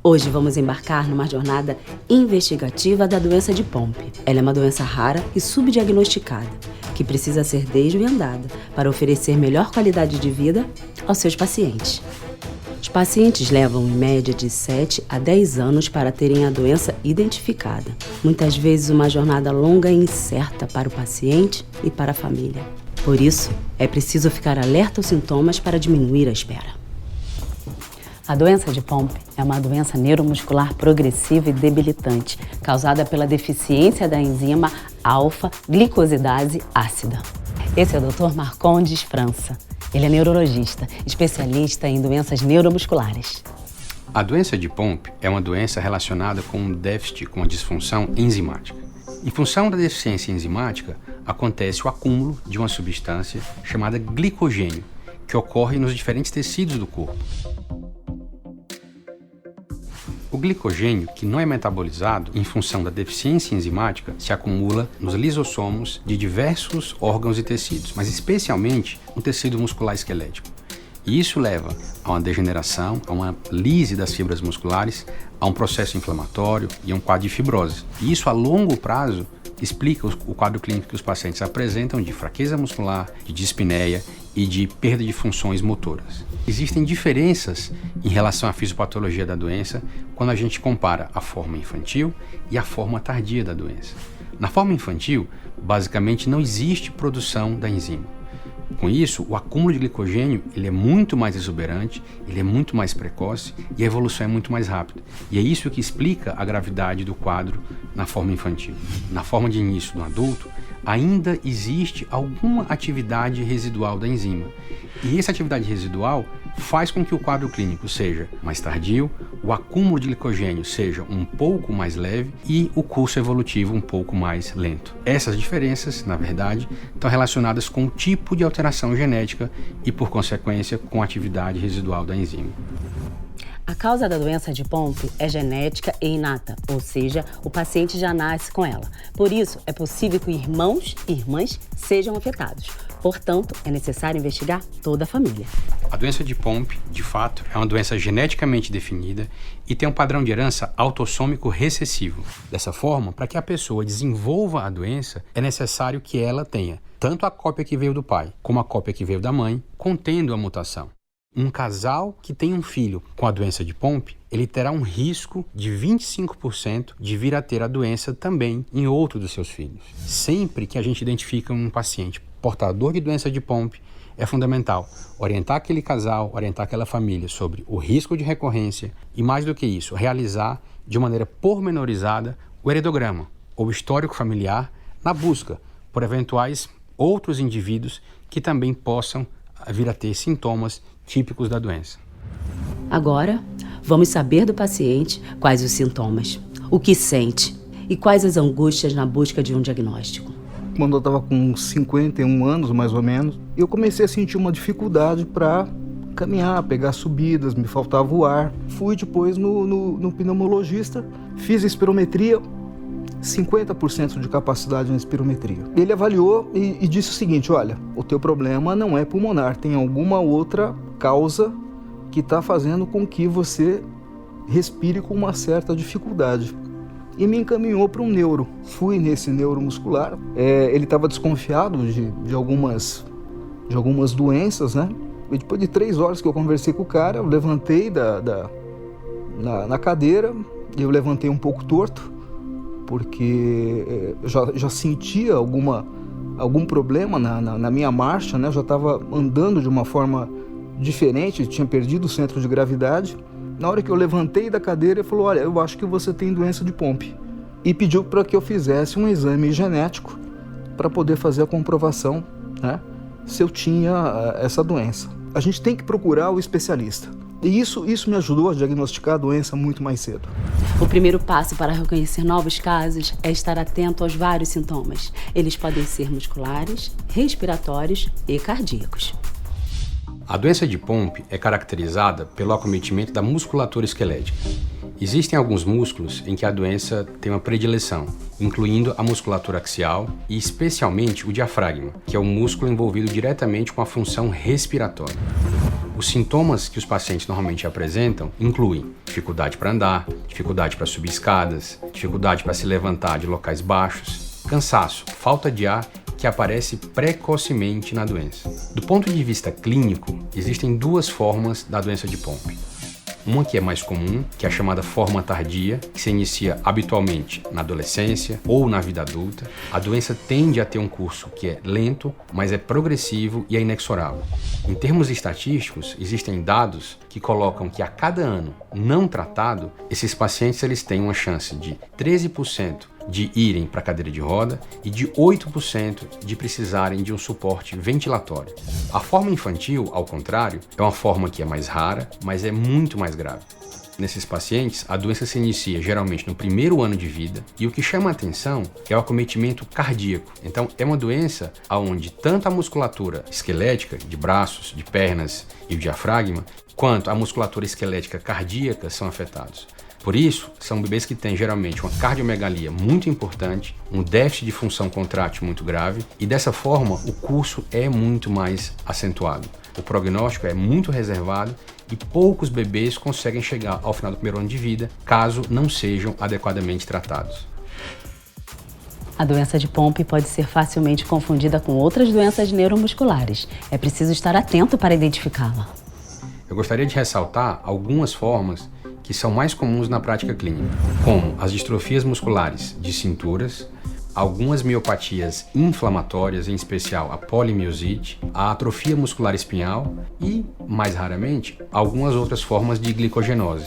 Hoje vamos embarcar numa jornada investigativa da doença de Pompe. Ela é uma doença rara e subdiagnosticada, que precisa ser desvendada para oferecer melhor qualidade de vida aos seus pacientes. Os pacientes levam em média de 7 a 10 anos para terem a doença identificada. Muitas vezes uma jornada longa e incerta para o paciente e para a família. Por isso, é preciso ficar alerta aos sintomas para diminuir a espera. A doença de Pompe é uma doença neuromuscular progressiva e debilitante, causada pela deficiência da enzima alfa-glicosidase ácida. Esse é o Dr. Marcondes França. Ele é neurologista, especialista em doenças neuromusculares. A doença de Pompe é uma doença relacionada com um déficit, com uma disfunção enzimática. Em função da deficiência enzimática, acontece o acúmulo de uma substância chamada glicogênio, que ocorre nos diferentes tecidos do corpo. O glicogênio, que não é metabolizado em função da deficiência enzimática, se acumula nos lisossomos de diversos órgãos e tecidos, mas especialmente no tecido muscular esquelético. E isso leva a uma degeneração, a uma lise das fibras musculares, a um processo inflamatório e a um quadro de fibrose. E isso a longo prazo explica o quadro clínico que os pacientes apresentam de fraqueza muscular, de dispneia e de perda de funções motoras. Existem diferenças em relação à fisiopatologia da doença quando a gente compara a forma infantil e a forma tardia da doença. Na forma infantil, basicamente não existe produção da enzima. Com isso, o acúmulo de glicogênio ele é muito mais exuberante, ele é muito mais precoce e a evolução é muito mais rápida. E é isso que explica a gravidade do quadro na forma infantil. Na forma de início do adulto, ainda existe alguma atividade residual da enzima. E essa atividade residual faz com que o quadro clínico seja mais tardio, o acúmulo de glicogênio seja um pouco mais leve e o curso evolutivo um pouco mais lento. Essas diferenças, na verdade, estão relacionadas com o tipo de alteração genética e, por consequência, com a atividade residual da enzima. A causa da doença de Pompe é genética e inata, ou seja, o paciente já nasce com ela. Por isso, é possível que irmãos e irmãs sejam afetados. Portanto, é necessário investigar toda a família. A doença de Pompe, de fato, é uma doença geneticamente definida e tem um padrão de herança autossômico recessivo. Dessa forma, para que a pessoa desenvolva a doença, é necessário que ela tenha tanto a cópia que veio do pai, como a cópia que veio da mãe, contendo a mutação. Um casal que tem um filho com a doença de Pompe, ele terá um risco de 25% de vir a ter a doença também em outro dos seus filhos. Sempre que a gente identifica um paciente portador de doença de Pompe, é fundamental orientar aquele casal, orientar aquela família sobre o risco de recorrência e, mais do que isso, realizar de maneira pormenorizada o heredograma ou histórico familiar na busca por eventuais outros indivíduos que também possam vir a ter sintomas típicos da doença. Agora, vamos saber do paciente quais os sintomas, o que sente e quais as angústias na busca de um diagnóstico. Quando eu estava com 51 anos, mais ou menos, eu comecei a sentir uma dificuldade para caminhar, pegar subidas, me faltava o ar. Fui depois no pneumologista, fiz a espirometria, 50% de capacidade na espirometria. Ele avaliou e disse o seguinte: olha, o teu problema não é pulmonar, tem alguma outra causa que está fazendo com que você respire com uma certa dificuldade. E me encaminhou para um neuro. Fui nesse neuromuscular, ele estava desconfiado de algumas doenças, né? E depois de 3 horas que eu conversei com o cara, eu levantei na cadeira, eu levantei um pouco torto, porque já sentia algum problema na minha marcha, né? Eu já estava andando de uma forma diferente, tinha perdido o centro de gravidade. Na hora que eu levantei da cadeira, ele falou: olha, eu acho que você tem doença de Pompe. E pediu para que eu fizesse um exame genético para poder fazer a comprovação, né, se eu tinha essa doença. A gente tem que procurar o especialista. E isso me ajudou a diagnosticar a doença muito mais cedo. O primeiro passo para reconhecer novos casos é estar atento aos vários sintomas. Eles podem ser musculares, respiratórios e cardíacos. A doença de Pompe é caracterizada pelo acometimento da musculatura esquelética. Existem alguns músculos em que a doença tem uma predileção, incluindo a musculatura axial e especialmente o diafragma, que é o músculo envolvido diretamente com a função respiratória. Os sintomas que os pacientes normalmente apresentam incluem dificuldade para andar, dificuldade para subir escadas, dificuldade para se levantar de locais baixos, cansaço, falta de ar, que aparece precocemente na doença. Do ponto de vista clínico, existem duas formas da doença de Pompe. Uma que é mais comum, que é a chamada forma tardia, que se inicia habitualmente na adolescência ou na vida adulta. A doença tende a ter um curso que é lento, mas é progressivo e é inexorável. Em termos estatísticos, existem dados que colocam que a cada ano não tratado, esses pacientes eles têm uma chance de 13% de irem para a cadeira de roda e de 8% de precisarem de um suporte ventilatório. A forma infantil, ao contrário, é uma forma que é mais rara, mas é muito mais grave. Nesses pacientes, a doença se inicia geralmente no primeiro ano de vida e o que chama a atenção é o acometimento cardíaco. Então, é uma doença onde tanto a musculatura esquelética, de braços, de pernas e o diafragma, quanto a musculatura esquelética cardíaca são afetados. Por isso, são bebês que têm geralmente uma cardiomegalia muito importante, um déficit de função contrátil muito grave e dessa forma o curso é muito mais acentuado. O prognóstico é muito reservado e poucos bebês conseguem chegar ao final do primeiro ano de vida, caso não sejam adequadamente tratados. A doença de Pompe pode ser facilmente confundida com outras doenças neuromusculares. É preciso estar atento para identificá-la. Eu gostaria de ressaltar algumas formas que são mais comuns na prática clínica, como as distrofias musculares de cinturas, algumas miopatias inflamatórias, em especial a polimiosite, a atrofia muscular espinhal e, mais raramente, algumas outras formas de glicogenose.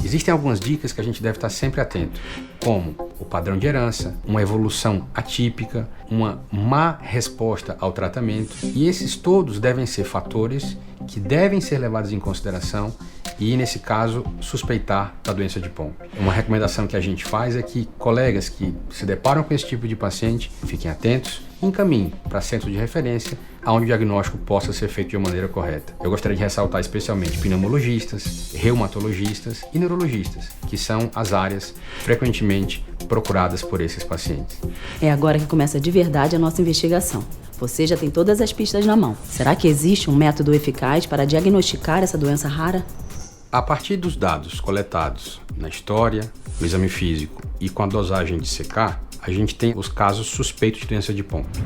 Existem algumas dicas que a gente deve estar sempre atento, como o padrão de herança, uma evolução atípica, uma má resposta ao tratamento, e esses todos devem ser fatores que devem ser levados em consideração e, nesse caso, suspeitar da doença de Pompe. Uma recomendação que a gente faz é que colegas que se deparam com esse tipo de paciente fiquem atentos e encaminhem para centro de referência onde o diagnóstico possa ser feito de uma maneira correta. Eu gostaria de ressaltar especialmente pneumologistas, reumatologistas e neurologistas, que são as áreas frequentemente procuradas por esses pacientes. É agora que começa de verdade a nossa investigação. Você já tem todas as pistas na mão. Será que existe um método eficaz para diagnosticar essa doença rara? A partir dos dados coletados na história, no exame físico e com a dosagem de CK, a gente tem os casos suspeitos de doença de Pompe.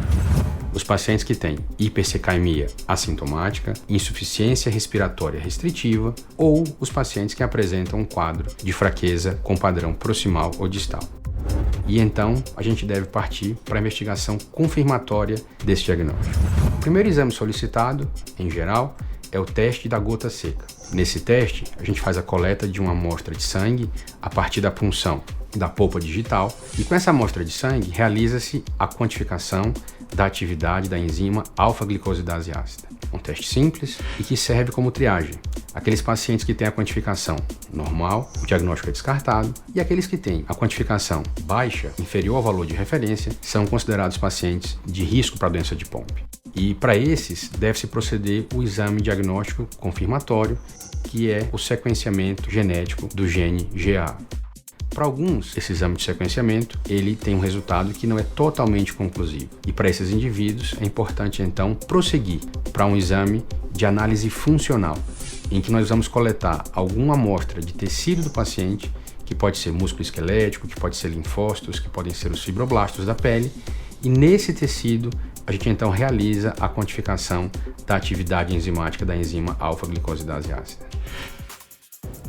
Os pacientes que têm hipersecaemia assintomática, insuficiência respiratória restritiva ou os pacientes que apresentam um quadro de fraqueza com padrão proximal ou distal. E então a gente deve partir para a investigação confirmatória desse diagnóstico. O primeiro exame solicitado, em geral, é o teste da gota seca. Nesse teste, a gente faz a coleta de uma amostra de sangue a partir da punção da polpa digital e com essa amostra de sangue realiza-se a quantificação da atividade da enzima alfa-glicosidase ácida. Um teste simples e que serve como triagem. Aqueles pacientes que têm a quantificação normal, o diagnóstico é descartado, e aqueles que têm a quantificação baixa, inferior ao valor de referência, são considerados pacientes de risco para a doença de Pompe. E para esses, deve-se proceder o exame diagnóstico confirmatório, que é o sequenciamento genético do gene GA. Para alguns, esse exame de sequenciamento ele tem um resultado que não é totalmente conclusivo. E para esses indivíduos, é importante então prosseguir para um exame de análise funcional, em que nós vamos coletar alguma amostra de tecido do paciente, que pode ser músculo esquelético, que pode ser linfócitos, que podem ser os fibroblastos da pele, e nesse tecido a gente então realiza a quantificação da atividade enzimática da enzima alfa-glicosidase ácida.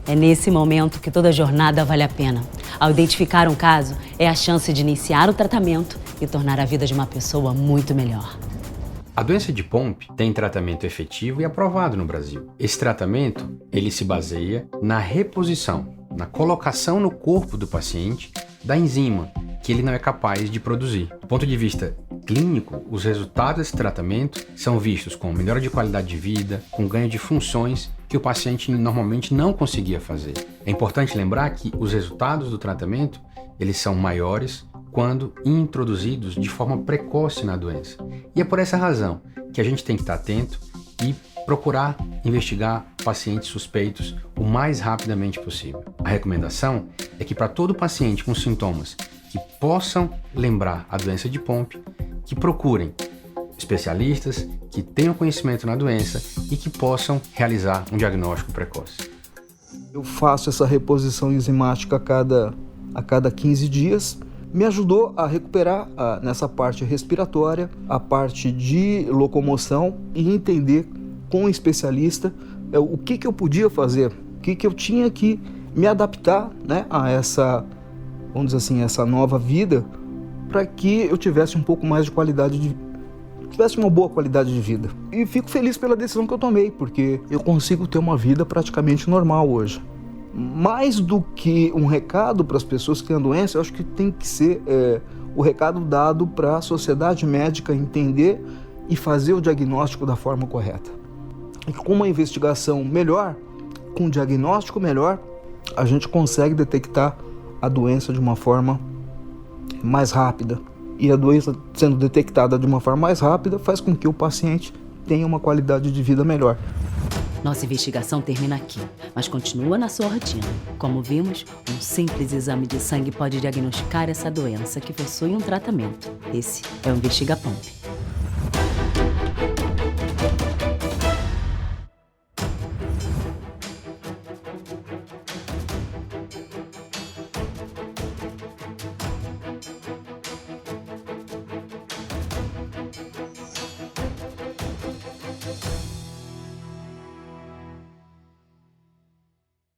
É nesse momento que toda jornada vale a pena. Ao identificar um caso, é a chance de iniciar o tratamento e tornar a vida de uma pessoa muito melhor. A doença de Pompe tem tratamento efetivo e aprovado no Brasil. Esse tratamento, ele se baseia na reposição, na colocação no corpo do paciente da enzima que ele não é capaz de produzir. Do ponto de vista clínico, os resultados desse tratamento são vistos com melhora de qualidade de vida, com ganho de funções que o paciente normalmente não conseguia fazer. É importante lembrar que os resultados do tratamento, eles são maiores quando introduzidos de forma precoce na doença. E é por essa razão que a gente tem que estar atento e procurar investigar pacientes suspeitos o mais rapidamente possível. A recomendação é que para todo paciente com sintomas que possam lembrar a doença de Pompe, que procurem especialistas que tenham conhecimento na doença e que possam realizar um diagnóstico precoce. Eu faço essa reposição enzimática a cada 15 dias. Me ajudou a recuperar nessa parte respiratória, a parte de locomoção e entender com o especialista o que eu podia fazer, o que eu tinha que me adaptar, né, a essa, vamos dizer assim, essa nova vida, para que eu tivesse um pouco mais de tivesse uma boa qualidade de vida. E fico feliz pela decisão que eu tomei, porque eu consigo ter uma vida praticamente normal hoje. Mais do que um recado para as pessoas que têm a doença, eu acho que tem que ser o recado dado para a sociedade médica entender e fazer o diagnóstico da forma correta. E com uma investigação melhor, com um diagnóstico melhor, a gente consegue detectar a doença de uma forma mais rápida. E a doença sendo detectada de uma forma mais rápida faz com que o paciente tenha uma qualidade de vida melhor. Nossa investigação termina aqui, mas continua na sua rotina. Como vimos, um simples exame de sangue pode diagnosticar essa doença que possui um tratamento. Esse é o Investiga Pompe.